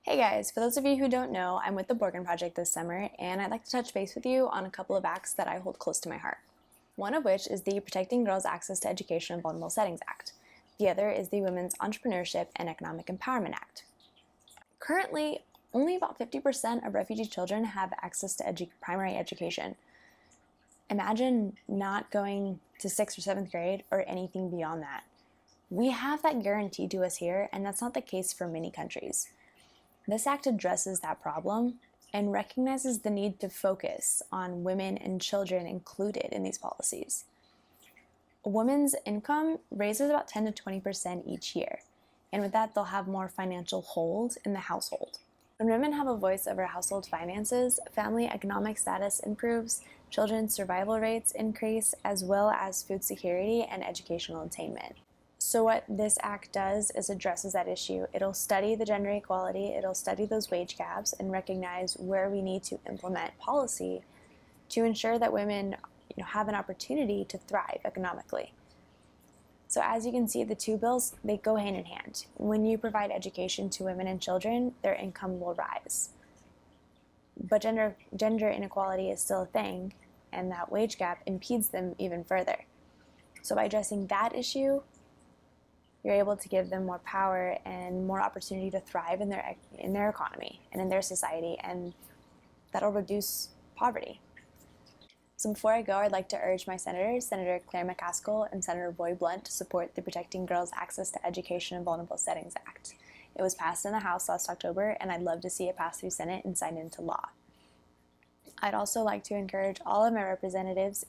Hey guys, for those of you who don't know, I'm with the Borgen Project this summer, and I'd like to touch base with you on a couple of acts that I hold close to my heart. One of which is the Protecting Girls' Access to Education in Vulnerable Settings Act. The other is the Women's Entrepreneurship and Economic Empowerment Act. Currently, only about 50% of refugee children have access to primary education. Imagine not going to 6th or 7th grade or anything beyond that. We have that guaranteed to us here, and that's not the case for many countries. This act addresses that problem and recognizes the need to focus on women and children included in these policies. A woman's income raises about 10 to 20% each year, and with that, they'll have more financial hold in the household. When women have a voice over household finances, family economic status improves, children's survival rates increase, as well as food security and educational attainment. So what this act does is addresses that issue. It'll study the gender equality, it'll study those wage gaps, and recognize where we need to implement policy to ensure that women have an opportunity to thrive economically. So as you can see, the two bills, they go hand in hand. When you provide education to women and children, their income will rise. But gender inequality is still a thing, and that wage gap impedes them even further. So by addressing that issue, you're able to give them more power and more opportunity to thrive in their economy and in their society, and that'll reduce poverty. So before I go, I'd like to urge my senators, Senator Claire McCaskill and Senator Roy Blunt, to support the Protecting Girls' Access to Education in Vulnerable Settings Act. It was passed in the House last October, and I'd love to see it pass through Senate and signed into law. I'd also like to encourage all of my representatives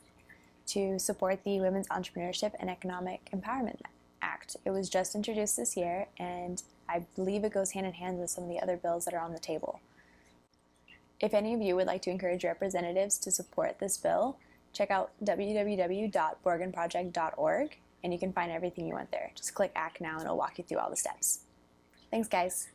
to support the Women's Entrepreneurship and Economic Empowerment Act. It was just introduced this year, and I believe it goes hand in hand with some of the other bills that are on the table. If any of you would like to encourage representatives to support this bill, check out www.borgenproject.org, and you can find everything you want there. Just click Act Now and it'll walk you through all the steps. Thanks, guys.